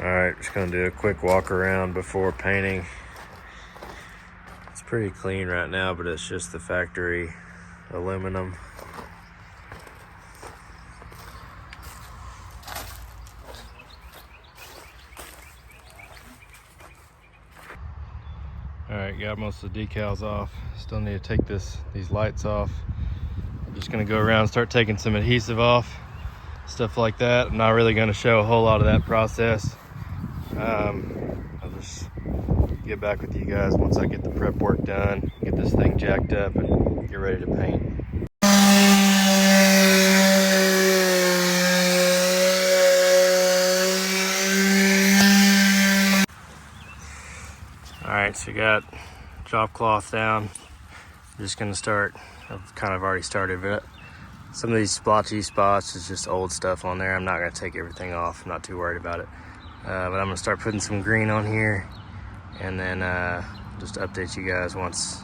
Alright, just gonna do a quick walk around before painting. It's pretty clean right now, but it's just the factory aluminum. Alright, got most of the decals off. Still need to take these lights off. I'm just gonna go around and start taking some adhesive off, stuff like that. I'm not really gonna show a whole lot of that process. I'll just get back with you guys once I get the prep work done, get this thing jacked up and get ready to paint. Alright, so you got drop cloth down. I'm just gonna start, I've kind of already started, but some of these splotchy spots is just old stuff on there. I'm not gonna take everything off, I'm not too worried about it. But I'm gonna start putting some green on here and then just update you guys once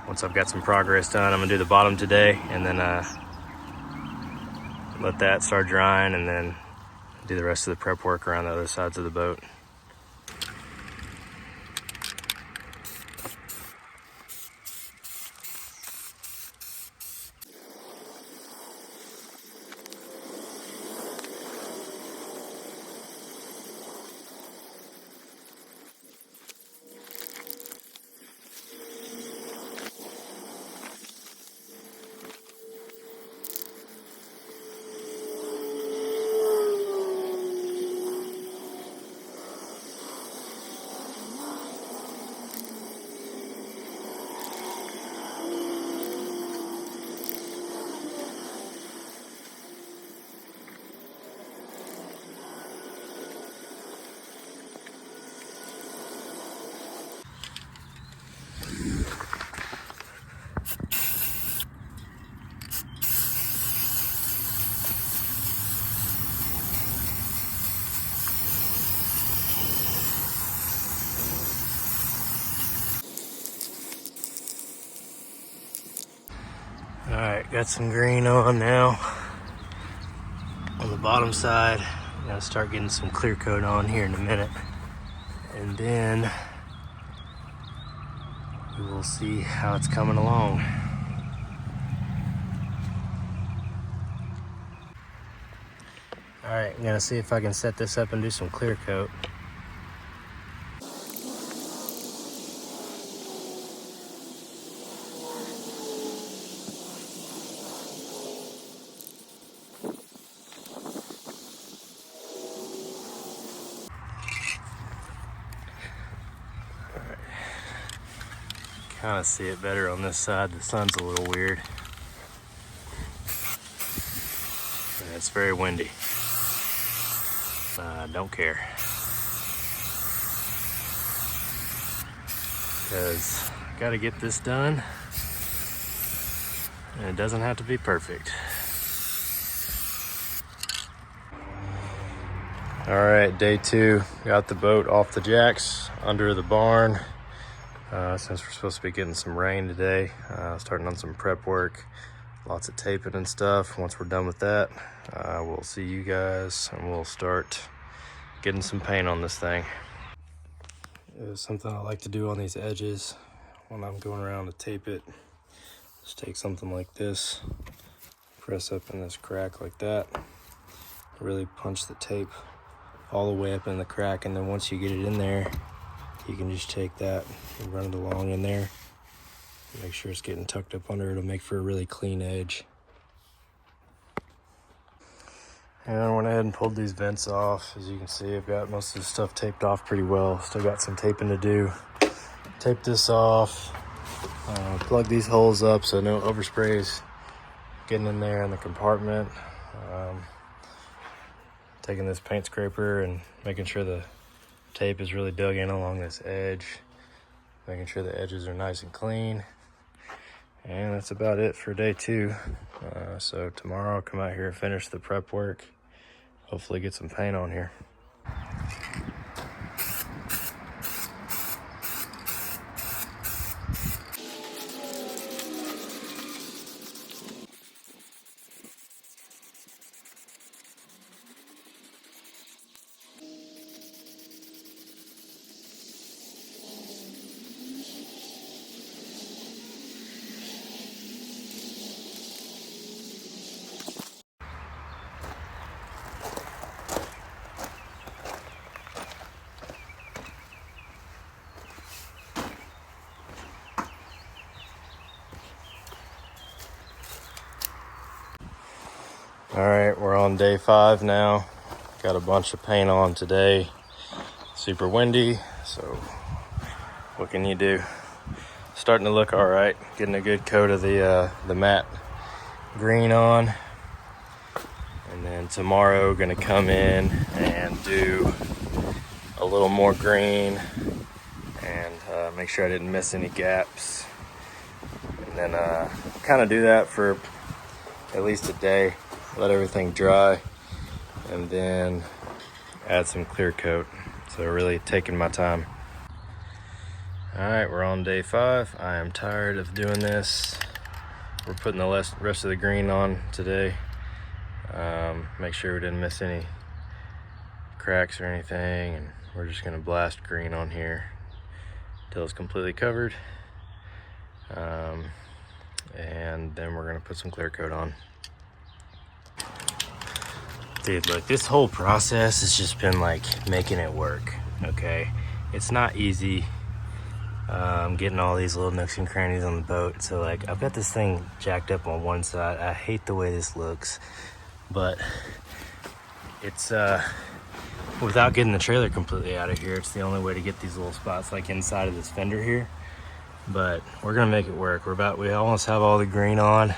I've got some progress done. I'm gonna do the bottom today and then let that start drying and then do the rest of the prep work around the other sides of the boat. Alright, got some green on now on the bottom side. I'm gonna start getting some clear coat on here in a minute, and then we will see how it's coming along. Alright, I'm gonna see if I can set this up and do some clear coat. Kind of see it better on this side. The sun's a little weird. And it's very windy. Don't care. Because I gotta get this done. And it doesn't have to be perfect. Alright, day 2. Got the boat off the jacks under the barn. Since we're supposed to be getting some rain today, starting on some prep work, lots of taping and stuff. Once we're done with that, we'll see you guys and we'll start getting some paint on this thing. It's something I like to do on these edges when I'm going around to tape it. Just take something like this, press up in this crack like that, really punch the tape all the way up in the crack, and then once you get it in there, you can just take that and run it along in there. Make sure it's getting tucked up under. It'll make for a really clean edge. And I went ahead and pulled these vents off. As you can see, I've got most of the stuff taped off pretty well. Still got some taping to do. Tape this off. Plug these holes up so no oversprays getting in there in the compartment. Taking this paint scraper and making sure the tape is really dug in along this edge, making sure the edges are nice and clean. And that's about it for day 2. So tomorrow I'll come out here and finish the prep work, hopefully get some paint on here. All right, we're on day 5 now. Got a bunch of paint on today. Super windy, so what can you do? Starting to look all right. Getting a good coat of the matte green on. And then tomorrow gonna come in and do a little more green and make sure I didn't miss any gaps. And then kind of do that for at least a day. Let everything dry and then add some clear coat. So really taking my time. All right, we're on day 5. I am tired of doing this. We're putting the rest of the green on today. Make sure we didn't miss any cracks or anything, and we're just gonna blast green on here until it's completely covered. And then we're gonna put some clear coat on. Dude, look, this whole process has just been like making it work, okay? It's not easy getting all these little nooks and crannies on the boat. So like, I've got this thing jacked up on one side. I hate the way this looks, but it's, without getting the trailer completely out of here, it's the only way to get these little spots like inside of this fender here. But we're gonna make it work. We almost have all the green on.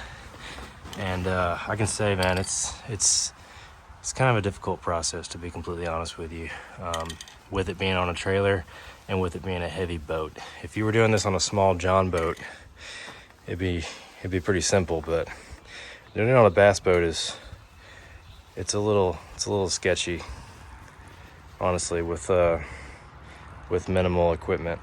And I can say, man, it's kind of a difficult process, to be completely honest with you, with it being on a trailer and with it being a heavy boat. If you were doing this on a small John boat, it'd be pretty simple, but doing it on a bass boat it's a little sketchy, honestly, with minimal equipment.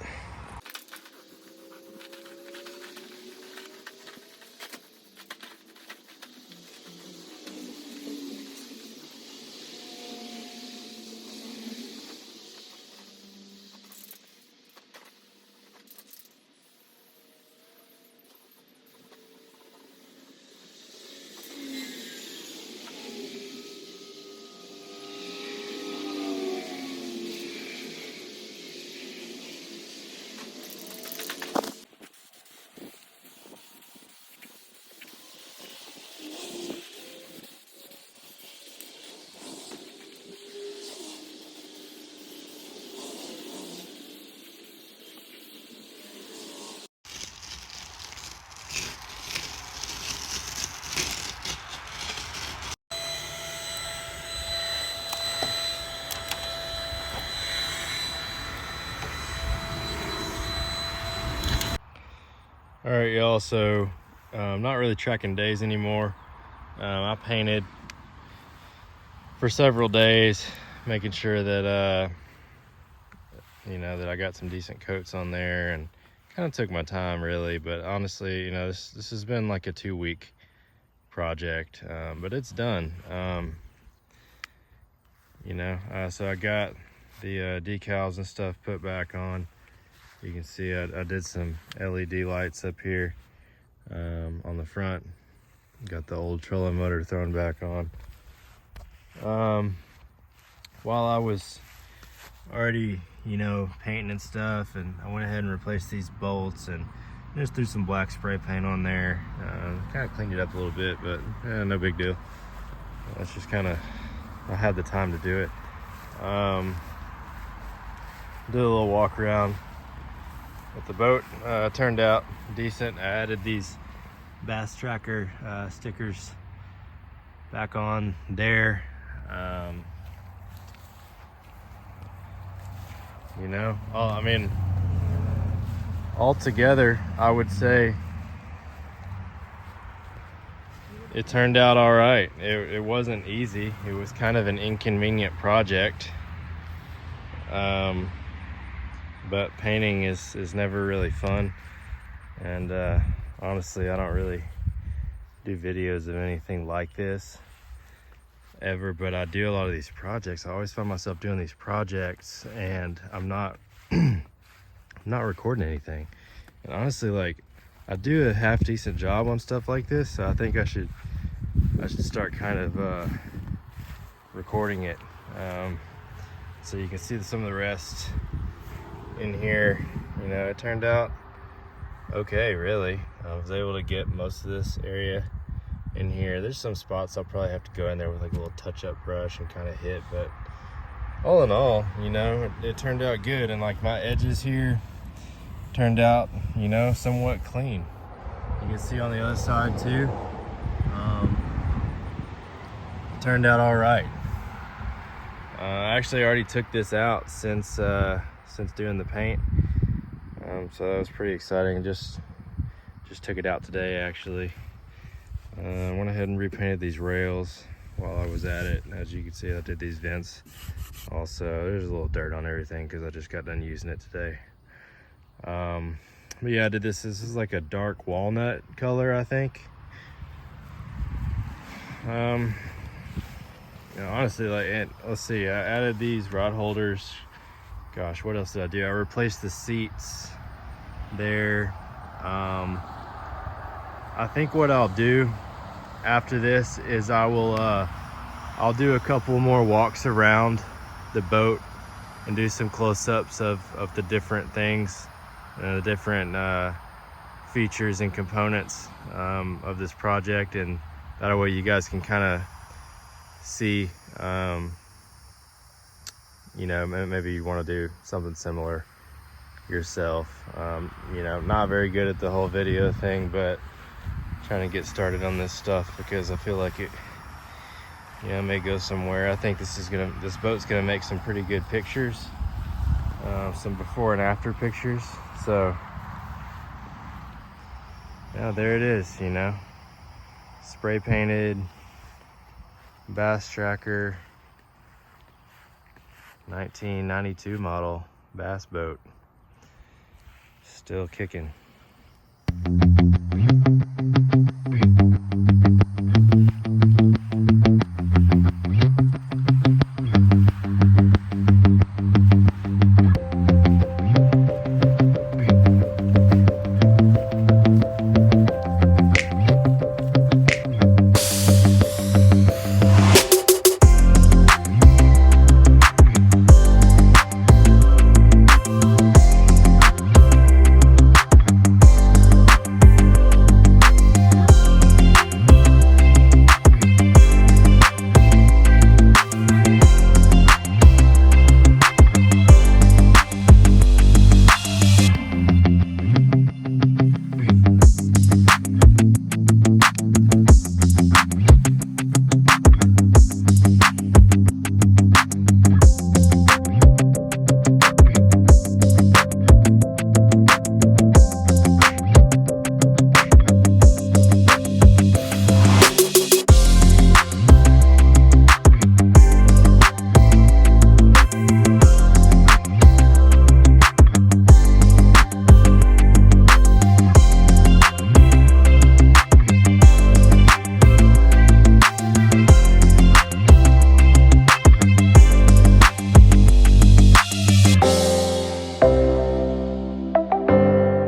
All right, y'all, so I'm not really tracking days anymore. I painted for several days, making sure that that I got some decent coats on there, and kind of took my time really. But honestly, this has been like a 2-week project, but it's done. So I got the decals and stuff put back on. You can see I did some LED lights up here on the front. Got the old trolling motor thrown back on. While I was already, painting and stuff, and I went ahead and replaced these bolts and just threw some black spray paint on there. Kind of cleaned it up a little bit, but no big deal. That's just kind of, I had the time to do it. Did a little walk around with the boat. Turned out decent. I added these Bass Tracker stickers back on there. Altogether, I would say it turned out all right. It wasn't easy. It was kind of an inconvenient project. But painting is never really fun. And honestly, I don't really do videos of anything like this ever, but I do a lot of these projects. I always find myself doing these projects and I'm not not recording anything. And honestly, like, I do a half decent job on stuff like this, so I think I should start kind of recording it, so you can see some of the rest in here. It turned out okay, really. I was able to get most of this area in here. There's some spots I'll probably have to go in there with like a little touch-up brush and kind of hit, but all in all, you know, it turned out good. And like my edges here turned out, you know, somewhat clean. You can see on the other side too. It turned out all right. I actually already took this out since doing the paint, so that was pretty exciting. Just took it out today actually. Went ahead and repainted these rails while I was at it. As you can see, I did these vents also. There's a little dirt on everything because I just got done using it today. But yeah, I did this. This is like a dark walnut color, I think. You know, honestly, like, let's see, I added these rod holders. Gosh, what else did I do? I replaced the seats there. I think what I'll do after this is I'll do a couple more walks around the boat and do some close-ups of the different things, the different features and components of this project, and that way you guys can kind of see, you know, maybe you want to do something similar yourself. You know, not very good at the whole video thing, but trying to get started on this stuff because I feel like it, you know, may go somewhere. I think this boat's gonna make some pretty good pictures, some before and after pictures. So yeah, there it is, you know, spray painted Bass Tracker 1992 model bass boat, still kicking.